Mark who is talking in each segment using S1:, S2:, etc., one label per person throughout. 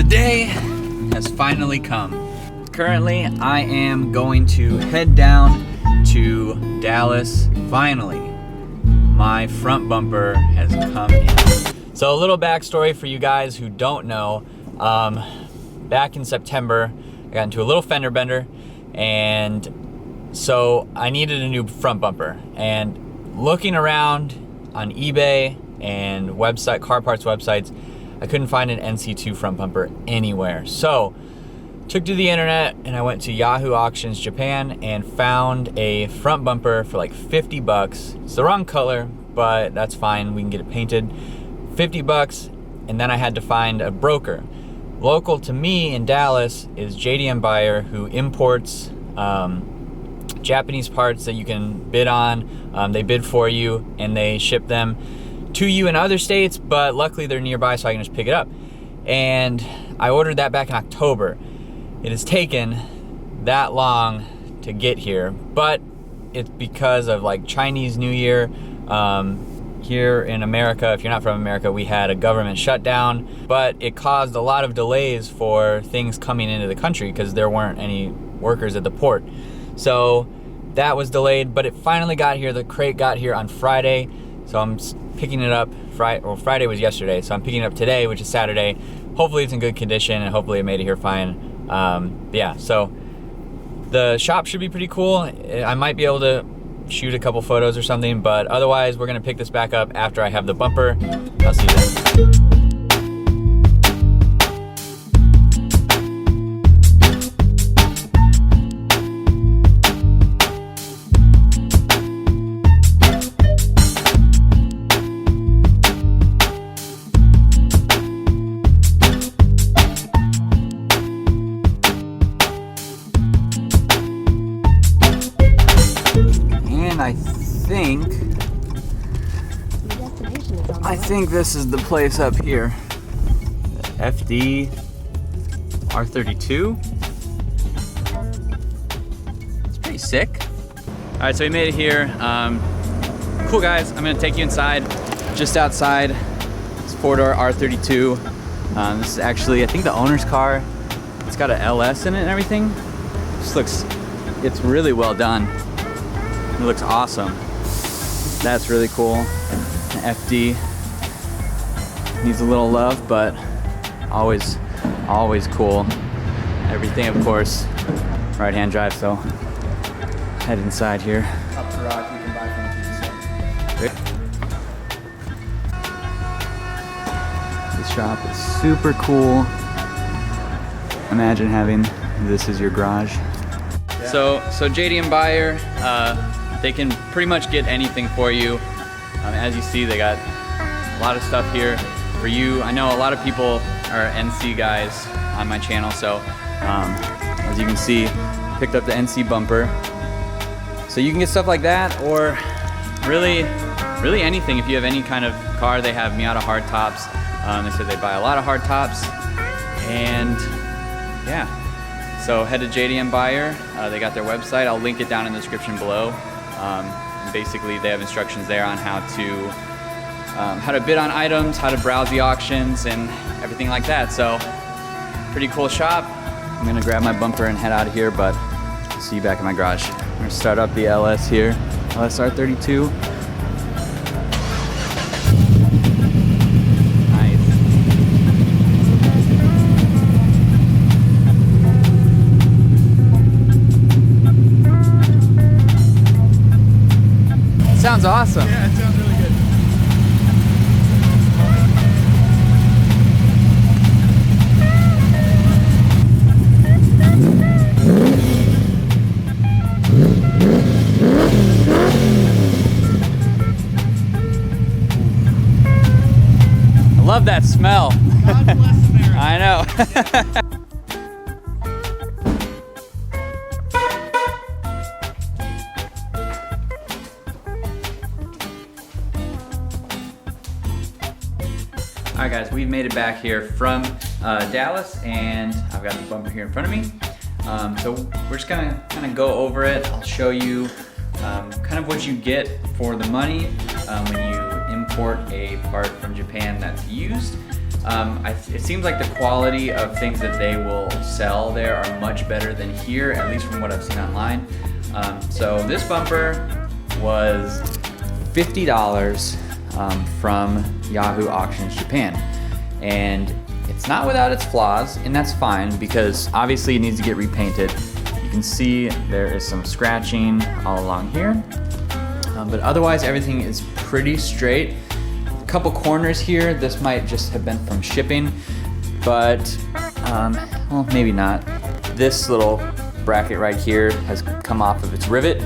S1: day has finally come. Currently, I am going to head down to Dallas. Finally, my front bumper has come in. So a little backstory for you guys who don't know. Back in September, I got into a little fender bender, and so I needed a new front bumper. And looking around on eBay and car parts websites, I couldn't find an NC2 front bumper anywhere. So took to the internet and I went to Yahoo Auctions Japan and found a front bumper for like 50 bucks. It's the wrong color, but that's fine, we can get it painted. 50 bucks, and then I had to find a broker. Local to me in Dallas is JDM Buyer, who imports Japanese parts that you can bid on. They bid for you and they ship them to you in other states, but luckily they're nearby so I can just pick it up. And I ordered that back in October. It has taken that long to get here, but it's because of like Chinese New Year. Here in America, if you're not from America, we had a government shutdown, but it caused a lot of delays for things coming into the country because there weren't any workers at the port. So that was delayed, but it finally got here. The crate got here on Friday, so I'm picking it up. Friday was yesterday, so I'm picking it up today, which is Saturday. Hopefully it's in good condition and hopefully it made it here fine. Yeah, so the shop should be pretty cool. I might be able to shoot a couple photos or something, but otherwise we're gonna pick this back up after I have the bumper. I'll see you then. I think this is the place up here. FD R32. It's pretty sick. All right, so we made it here. Cool guys, I'm gonna take you inside. Just outside, it's 4-door R32. This is actually, I think, the owner's car. It's got an LS in it and everything. It's really well done. It looks awesome. That's really cool. FD needs a little love, but always cool. Everything, of course, right-hand drive, so head inside here. Top to rock, you can buy from the This shop is super cool. Imagine having this as your garage. Yeah. So JDM Buyer, they can pretty much get anything for you. As you see, they got a lot of stuff here for you. I know a lot of people are NC guys on my channel, so as you can see, picked up the NC bumper. So you can get stuff like that, or really anything. If you have any kind of car, they have Miata hard tops. They said they buy a lot of hard tops, and yeah. So head to JDM Buyer. They got their website. I'll link it down in the description below. Basically, they have instructions there on how to bid on items, how to browse the auctions, and everything like that. So, pretty cool shop. I'm gonna grab my bumper and head out of here, but I'll see you back in my garage. I'm gonna start up the LS here, LSR32. Sounds awesome.
S2: Yeah, it sounds really good.
S1: I love that smell.
S2: God bless America.
S1: I know. Alright guys, we've made it back here from Dallas, and I've got the bumper here in front of me. So we're just gonna kind of go over it. I'll show you kind of what you get for the money when you import a part from Japan that's used. It seems like the quality of things that they will sell there are much better than here, at least from what I've seen online. So this bumper was $50 from Yahoo Auctions Japan. And it's not without its flaws, and that's fine because obviously it needs to get repainted. You can see there is some scratching all along here. But otherwise everything is pretty straight. A couple corners here, this might just have been from shipping, but well, maybe not. This little bracket right here has come off of its rivet.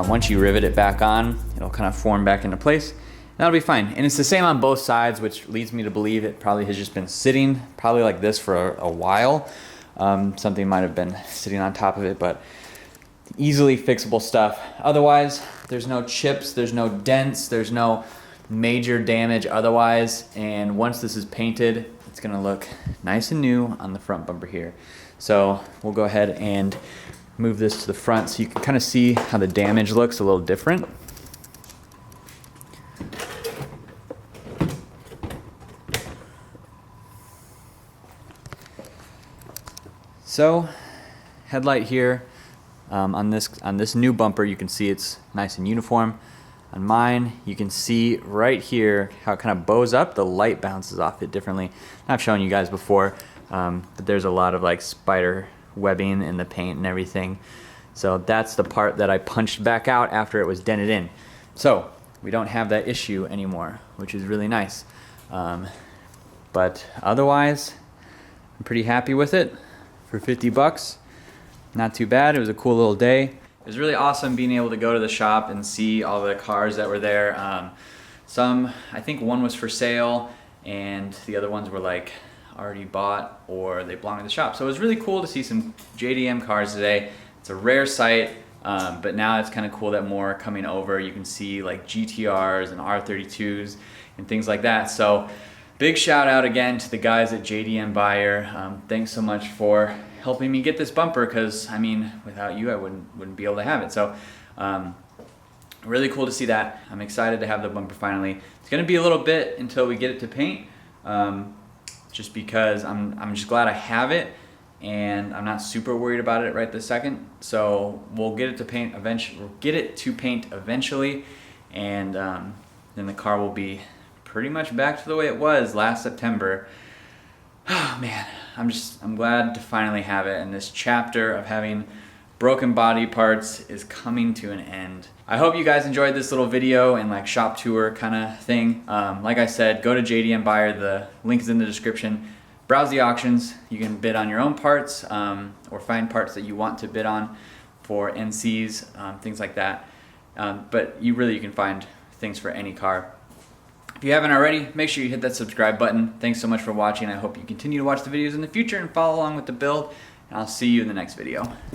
S1: Once you rivet it back on, it'll kind of form back into place. That'll be fine. And it's the same on both sides, which leads me to believe it probably has just been sitting probably like this for a while. Something might have been sitting on top of it, but easily fixable stuff. Otherwise, there's no chips, there's no dents, there's no major damage otherwise. And once this is painted, it's gonna look nice and new on the front bumper here. So we'll go ahead and move this to the front so you can kind of see how the damage looks a little different. So, headlight here on this new bumper, you can see it's nice and uniform. On mine, you can see right here how it kind of bows up. The light bounces off it differently. I've shown you guys before, but there's a lot of like spider webbing in the paint and everything. So that's the part that I punched back out after it was dented in. So we don't have that issue anymore, which is really nice. But otherwise, I'm pretty happy with it. For 50 bucks, not too bad. It was a cool little day. It was really awesome being able to go to the shop and see all the cars that were there. I think one was for sale and the other ones were like already bought or they belong to the shop. So it was really cool to see some JDM cars today. It's a rare sight, but now it's kind of cool that more are coming over. You can see like GTRs and R32s and things like that. So big shout out again to the guys at JDM Buyer. Thanks so much for helping me get this bumper because, I mean, without you I wouldn't be able to have it. So really cool to see that. I'm excited to have the bumper finally. It's gonna be a little bit until we get it to paint, just because I'm just glad I have it and I'm not super worried about it right this second. So we'll get it to paint eventually. We'll get it to paint eventually, and then the car will be pretty much back to the way it was last September. Oh man, I'm glad to finally have it, and this chapter of having broken body parts is coming to an end. I hope you guys enjoyed this little video and like shop tour kind of thing. Like I said, go to JDM Buyer, the link is in the description. Browse the auctions, you can bid on your own parts or find parts that you want to bid on for NCs, things like that. But you can find things for any car. If you haven't already, make sure you hit that subscribe button. Thanks so much for watching. I hope you continue to watch the videos in the future and follow along with the build, and I'll see you in the next video.